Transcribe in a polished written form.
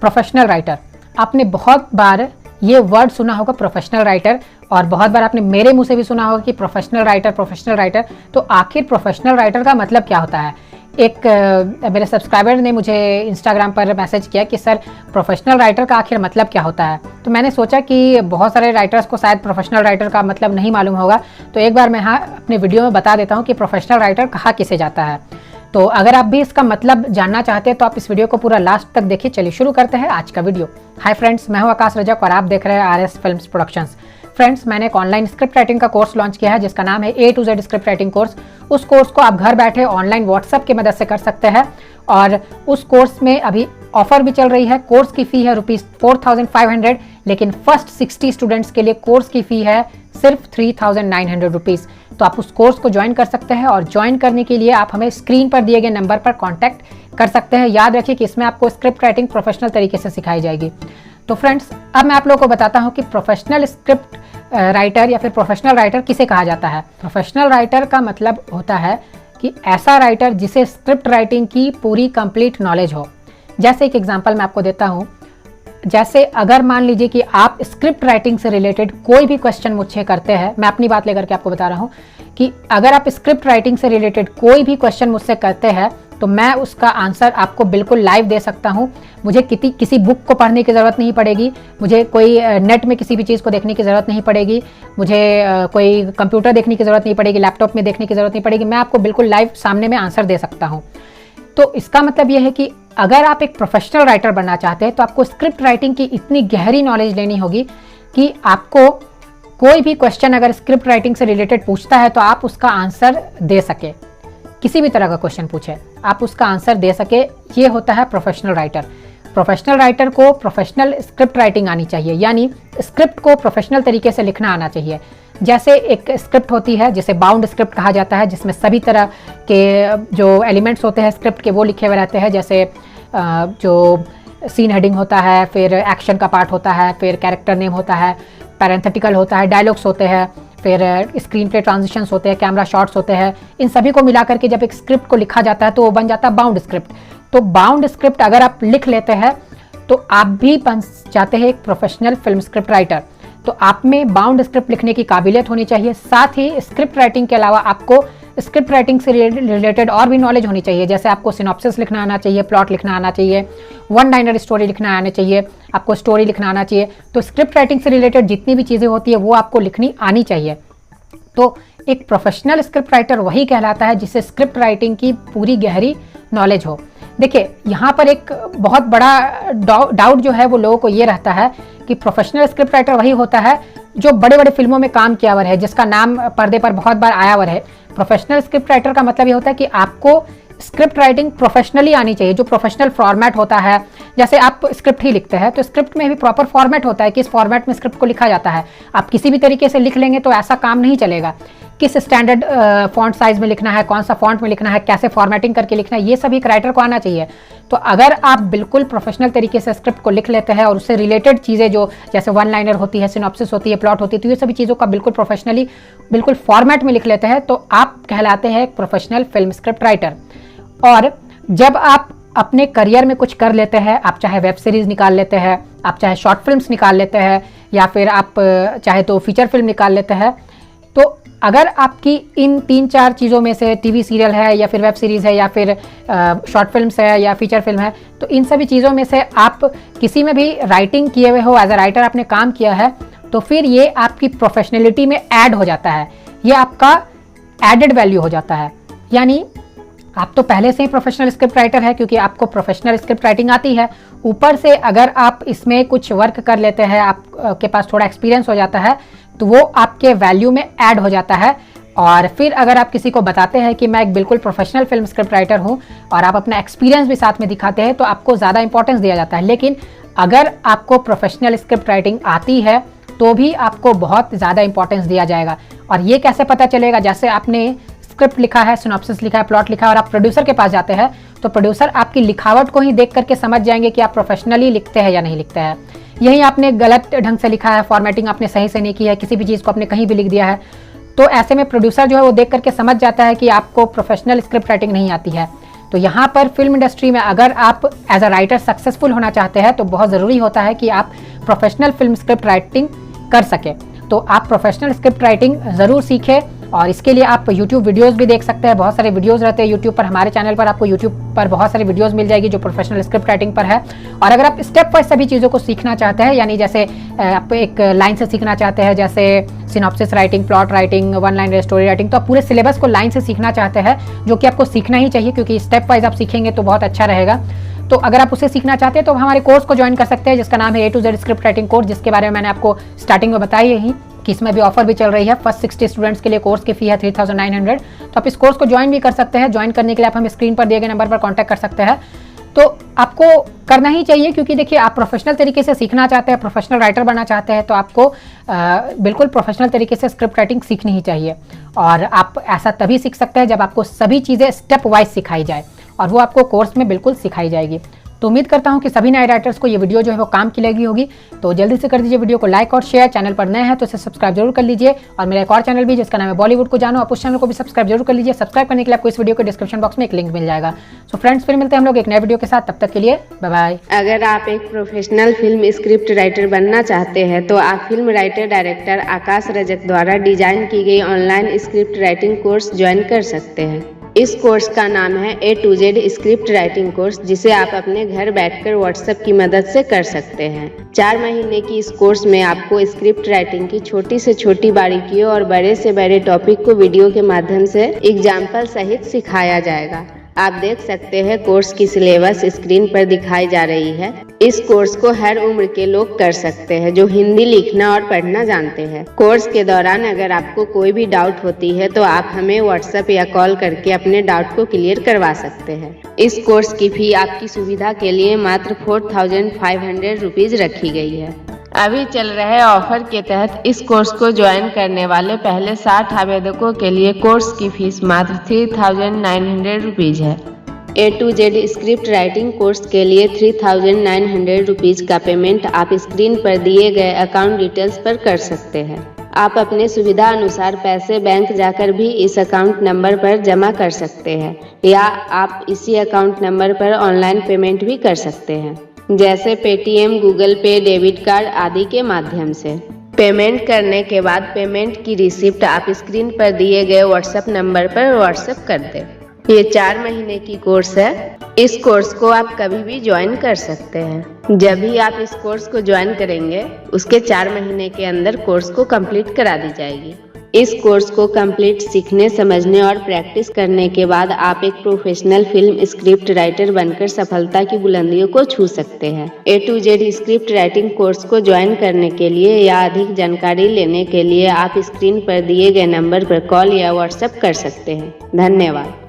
Professional writer, आपने बहुत बार ये वर्ड सुना होगा प्रोफेशनल राइटर, और बहुत बार आपने मेरे मुंह से भी सुना होगा कि प्रोफेशनल राइटर। तो आखिर प्रोफेशनल राइटर का मतलब क्या होता है? एक मेरे सब्सक्राइबर ने मुझे इंस्टाग्राम पर मैसेज किया कि सर प्रोफेशनल राइटर का आखिर मतलब क्या होता है। तो मैंने सोचा कि बहुत सारे राइटर्स को शायद प्रोफेशनल राइटर का मतलब नहीं मालूम होगा, तो एक बार मैं यहाँ अपने वीडियो में बता देता हूँ कि प्रोफेशनल राइटर कहा किसे जाता है। तो अगर आप भी इसका मतलब जानना चाहते हैं तो आप इस वीडियो को पूरा लास्ट तक देखिए। चलिए शुरू करते हैं आज का वीडियो। हाय फ्रेंड्स, मैं हूं आकाश रजक और आप देख रहे हैं आरएस फिल्म्स प्रोडक्शंस। फ्रेंड्स, मैंने एक ऑनलाइन स्क्रिप्ट राइटिंग का कोर्स लॉन्च किया है जिसका नाम है A to Z script writing course. उस कोर्स को आप घर बैठे ऑनलाइन व्हाट्सएप की मदद से कर सकते हैं और उस कोर्स में अभी ऑफर भी चल रही है। कोर्स की फ़ी है ₹4500, लेकिन फर्स्ट 60 स्टूडेंट्स के लिए कोर्स की फ़ी है सिर्फ ₹3900। तो आप उस कोर्स को ज्वाइन कर सकते हैं और ज्वाइन करने के लिए आप हमें स्क्रीन पर दिए गए नंबर पर कॉन्टैक्ट कर सकते हैं। याद रखिए कि इसमें आपको स्क्रिप्ट राइटिंग प्रोफेशनल तरीके से सिखाई जाएगी। तो फ्रेंड्स, अब मैं आप लोगों को बताता हूँ कि प्रोफेशनल स्क्रिप्ट राइटर या फिर प्रोफेशनल राइटर किसे कहा जाता है। प्रोफेशनल राइटर का मतलब होता है कि ऐसा राइटर जिसे स्क्रिप्ट राइटिंग की पूरी कंप्लीट नॉलेज हो। जैसे एक एग्जांपल मैं आपको देता हूँ। जैसे अगर मान लीजिए कि आप स्क्रिप्ट राइटिंग से रिलेटेड कोई भी क्वेश्चन मुझसे करते हैं, मैं अपनी बात लेकर के आपको बता रहा हूँ कि अगर आप स्क्रिप्ट राइटिंग से रिलेटेड कोई भी क्वेश्चन मुझसे करते हैं तो मैं उसका आंसर आपको बिल्कुल लाइव दे सकता हूँ। मुझे किसी बुक को पढ़ने की ज़रूरत नहीं पड़ेगी, मुझे कोई नेट में किसी भी चीज़ को देखने की ज़रूरत नहीं पड़ेगी, मुझे कोई कंप्यूटर देखने की ज़रूरत नहीं पड़ेगी, लैपटॉप में देखने की ज़रूरत नहीं पड़ेगी। मैं आपको बिल्कुल लाइव सामने में आंसर दे सकता हूँ। तो इसका मतलब यह है कि अगर आप एक प्रोफेशनल राइटर बनना चाहते हैं तो आपको स्क्रिप्ट राइटिंग की इतनी गहरी नॉलेज लेनी होगी कि आपको कोई भी क्वेश्चन अगर स्क्रिप्ट राइटिंग से रिलेटेड पूछता है तो आप उसका आंसर दे सके। किसी भी तरह का क्वेश्चन पूछे आप उसका आंसर दे सके, ये होता है प्रोफेशनल राइटर। प्रोफेशनल राइटर को प्रोफेशनल स्क्रिप्ट राइटिंग आनी चाहिए, यानी स्क्रिप्ट को प्रोफेशनल तरीके से लिखना आना चाहिए। जैसे एक स्क्रिप्ट होती है जिसे बाउंड स्क्रिप्ट कहा जाता है, जिसमें सभी तरह के जो एलिमेंट्स होते हैं स्क्रिप्ट के वो लिखे हुए रहते हैं। जैसे जो सीन हेडिंग होता है, फिर एक्शन का पार्ट होता है, फिर कैरेक्टर नेम होता है, पैरेंथेटिकल होता है, डायलॉग्स होते हैं, फिर स्क्रीन प्ले ट्रांजिशंस होते हैं, कैमरा शॉट्स होते हैं। इन सभी को मिलाकर के जब एक स्क्रिप्ट को लिखा जाता है तो वो बन जाता है बाउंड स्क्रिप्ट। तो बाउंड स्क्रिप्ट अगर आप लिख लेते हैं तो आप भी बन जाते हैं एक प्रोफेशनल फिल्म स्क्रिप्ट राइटर। तो आप में बाउंड स्क्रिप्ट लिखने की काबिलियत होनी चाहिए। साथ ही स्क्रिप्ट राइटिंग के अलावा आपको स्क्रिप्ट राइटिंग से रिलेटेड और भी नॉलेज होनी चाहिए। जैसे आपको सिनॉप्सिस लिखना आना चाहिए, प्लॉट लिखना आना चाहिए, वन लाइनर स्टोरी लिखना आना चाहिए, आपको स्टोरी लिखना आना चाहिए। तो स्क्रिप्ट राइटिंग से रिलेटेड जितनी भी चीज़ें होती है वो आपको लिखनी आनी चाहिए। तो एक प्रोफेशनल स्क्रिप्ट राइटर वही कहलाता है जिसे स्क्रिप्ट राइटिंग की पूरी गहरी नॉलेज हो। देखिए, यहाँ पर एक बहुत बड़ा डाउट जो है वो लोगों को ये रहता है कि प्रोफेशनल स्क्रिप्ट राइटर वही होता है जो बड़े बड़े फिल्मों में काम किया हुआ है, जिसका नाम पर्दे पर बहुत बार आया हुआ है। प्रोफेशनल स्क्रिप्ट राइटर का मतलब ये होता है कि आपको स्क्रिप्ट राइटिंग प्रोफेशनली आनी चाहिए। जो प्रोफेशनल फॉर्मेट होता है, जैसे आप स्क्रिप्ट ही लिखते हैं तो स्क्रिप्ट में भी प्रॉपर फॉर्मेट होता है कि इस फॉर्मेट में स्क्रिप्ट को लिखा जाता है। आप किसी भी तरीके से लिख लेंगे तो ऐसा काम नहीं चलेगा। किस स्टैंडर्ड फॉन्ट साइज में लिखना है, कौन सा फॉन्ट में लिखना है, कैसे फॉर्मेटिंग करके लिखना है, ये सभी एक राइटर को आना चाहिए। तो अगर आप बिल्कुल प्रोफेशनल तरीके से स्क्रिप्ट को लिख लेते हैं और उससे रिलेटेड चीज़ें जो जैसे वन लाइनर होती है, सिनॉप्सिस होती है, प्लॉट होती है, तो ये सभी चीज़ों का बिल्कुल प्रोफेशनली बिल्कुल फॉर्मेट में लिख लेते हैं तो आप कहलाते हैं एक प्रोफेशनल फिल्म स्क्रिप्ट राइटर। और जब आप अपने करियर में कुछ कर लेते हैं, आप चाहे वेब सीरीज़ निकाल लेते हैं, आप चाहे शॉर्ट फिल्म्स निकाल लेते हैं, या फिर आप चाहे तो फीचर फिल्म निकाल लेते हैं, तो अगर आपकी इन 3-4 चीज़ों में से टीवी सीरियल है या फिर वेब सीरीज़ है या फिर शॉर्ट फिल्म्स है या फीचर फिल्म है, तो इन सभी चीज़ों में से आप किसी में भी राइटिंग किए हुए हो, एज अ राइटर आपने काम किया है, तो फिर ये आपकी प्रोफेशनलिटी में ऐड हो जाता है। ये आपका एडेड वैल्यू हो जाता है। यानी आप तो पहले से ही प्रोफेशनल स्क्रिप्ट राइटर है क्योंकि आपको प्रोफेशनल स्क्रिप्ट राइटिंग आती है। ऊपर से अगर आप इसमें कुछ वर्क कर लेते हैं, आपके पास थोड़ा एक्सपीरियंस हो जाता है, तो वो आपके वैल्यू में ऐड हो जाता है। और फिर अगर आप किसी को बताते हैं कि मैं एक बिल्कुल प्रोफेशनल फिल्म स्क्रिप्ट राइटर हूँ और आप अपना एक्सपीरियंस भी साथ में दिखाते हैं, तो आपको ज़्यादा इंपॉर्टेंस दिया जाता है। लेकिन अगर आपको प्रोफेशनल स्क्रिप्ट राइटिंग आती है तो भी आपको बहुत ज़्यादा इंपॉर्टेंस दिया जाएगा। और ये कैसे पता चलेगा? जैसे आपने स्क्रिप्ट लिखा है, सिनॉप्सिस लिखा है, प्लॉट लिखा है और आप प्रोड्यूसर के पास जाते हैं तो प्रोड्यूसर आपकी लिखावट को ही देख करके समझ जाएंगे कि आप प्रोफेशनली लिखते हैं या नहीं लिखते हैं। यही आपने गलत ढंग से लिखा है, फॉर्मेटिंग आपने सही से नहीं की है, किसी भी चीज़ को आपने कहीं भी लिख दिया है, तो ऐसे में प्रोड्यूसर जो है वो देख करके समझ जाता है कि आपको प्रोफेशनल स्क्रिप्ट राइटिंग नहीं आती है। तो यहाँ पर फिल्म इंडस्ट्री में अगर आप एज अ राइटर सक्सेसफुल होना चाहते हैं तो बहुत ज़रूरी होता है कि आप प्रोफेशनल फिल्म स्क्रिप्ट राइटिंग कर सकें। तो आप प्रोफेशनल स्क्रिप्ट राइटिंग ज़रूर सीखें और इसके लिए आप YouTube वीडियोस भी देख सकते हैं। बहुत सारे वीडियोस रहते हैं YouTube पर, हमारे चैनल पर आपको YouTube पर बहुत सारे वीडियोस मिल जाएगी जो प्रोफेशनल स्क्रिप्ट राइटिंग पर है। और अगर आप स्टेप वाइज सभी चीज़ों को सीखना चाहते हैं, यानी जैसे आप एक लाइन से सीखना चाहते हैं, जैसे synopsis writing, plot writing, one line story writing, तो आप पूरे सिलेबस को लाइन से सीखना चाहते हैं, जो कि आपको सीखना ही चाहिए क्योंकि स्टेप वाइज आप सीखेंगे तो बहुत अच्छा रहेगा। तो अगर आप उसे सीखना चाहते हैं तो हमारे कोर्स को ज्वाइन कर सकते हैं जिसका नाम है A to Z script writing course, जिसके बारे में मैंने आपको स्टार्टिंग में बताई ही कि इसमें भी ऑफर भी चल रही है। फर्स्ट 60 स्टूडेंट्स के लिए कोर्स की फी है 3900। तो आप इस कोर्स को ज्वाइन भी कर सकते हैं। ज्वाइन करने के लिए आप हमें स्क्रीन पर दिए गए नंबर पर कॉन्टैक्ट कर सकते हैं। तो आपको करना ही चाहिए क्योंकि देखिए आप प्रोफेशनल तरीके से सीखना चाहते हैं, प्रोफेशनल राइटर बनना चाहते हैं, तो आपको बिल्कुल प्रोफेशनल तरीके से स्क्रिप्ट राइटिंग सीखनी ही चाहिए। और आप ऐसा तभी सीख सकते हैं जब आपको सभी चीज़ें स्टेप वाइज सिखाई जाए और वो आपको कोर्स में बिल्कुल सिखाई जाएगी। तो उम्मीद करता हूं कि सभी नए राइटर्स को ये वीडियो जो है वो काम की लगी होगी। तो जल्दी से कर दीजिए वीडियो को लाइक और शेयर। चैनल पर नए हैं तो इसे सब्सक्राइब जरूर कर लीजिए। और मेरा एक और चैनल भी जिसका नाम है बॉलीवुड को जानो, आप उस चैनल को भी सब्सक्राइब जरूर कर लीजिए। सब्सक्राइब करने के लिए आपको इस वीडियो के डिस्क्रिप्शन बॉक्स में एक लिंक मिल जाएगा। सो फ्रेंड्स, फिर मिलते हैं हम लोग एक नए वीडियो के साथ। तब तक के लिए बाय बाय। अगर आप एक प्रोफेशनल फिल्म स्क्रिप्ट राइटर बनना चाहते हैं तो आप फिल्म राइटर डायरेक्टर आकाश रजक द्वारा डिजाइन की गई online script writing course join कर सकते हैं। इस कोर्स का नाम है A to Z script writing course, जिसे आप अपने घर बैठकर व्हाट्सएप की मदद से कर सकते हैं। 4 महीने की इस कोर्स में आपको स्क्रिप्ट राइटिंग की छोटी से छोटी बारीकियों और बड़े से बड़े टॉपिक को वीडियो के माध्यम से एग्जाम्पल सहित सिखाया जाएगा। आप देख सकते हैं कोर्स की सिलेबस स्क्रीन पर दिखाई जा रही है। इस कोर्स को हर उम्र के लोग कर सकते हैं जो हिंदी लिखना और पढ़ना जानते हैं। कोर्स के दौरान अगर आपको कोई भी डाउट होती है तो आप हमें व्हाट्सएप या कॉल करके अपने डाउट को क्लियर करवा सकते हैं। इस कोर्स की फी आपकी सुविधा के लिए मात्र 4500 रुपीज रखी गई है। अभी चल रहे ऑफर के तहत इस कोर्स को ज्वाइन करने वाले पहले 60 आवेदकों के लिए कोर्स की फीस मात्र 3900 रुपीज है। A to Z script writing course के लिए 3900 रुपीज का पेमेंट आप स्क्रीन पर दिए गए अकाउंट डिटेल्स पर कर सकते हैं। आप अपने सुविधा अनुसार पैसे बैंक जाकर भी इस अकाउंट नंबर पर जमा कर सकते हैं या आप इसी अकाउंट नंबर पर ऑनलाइन पेमेंट भी कर सकते हैं, जैसे पेटीएम, गूगल पे, डेबिट कार्ड आदि के माध्यम से। पेमेंट करने के बाद पेमेंट की रिसिप्ट आप स्क्रीन पर दिए गए व्हाट्सएप नंबर पर व्हाट्सएप कर दें। ये 4 महीने की कोर्स है। इस कोर्स को आप कभी भी ज्वाइन कर सकते हैं। जब भी आप इस कोर्स को ज्वाइन करेंगे उसके 4 महीने के अंदर कोर्स को कंप्लीट करा दी जाएगी। इस कोर्स को कंप्लीट सीखने, समझने और प्रैक्टिस करने के बाद आप एक प्रोफेशनल फिल्म स्क्रिप्ट राइटर बनकर सफलता की बुलंदियों को छू सकते हैं। A to Z script writing course को ज्वाइन करने के लिए या अधिक जानकारी लेने के लिए आप स्क्रीन पर दिए गए नंबर पर कॉल या व्हाट्सएप कर सकते हैं। धन्यवाद।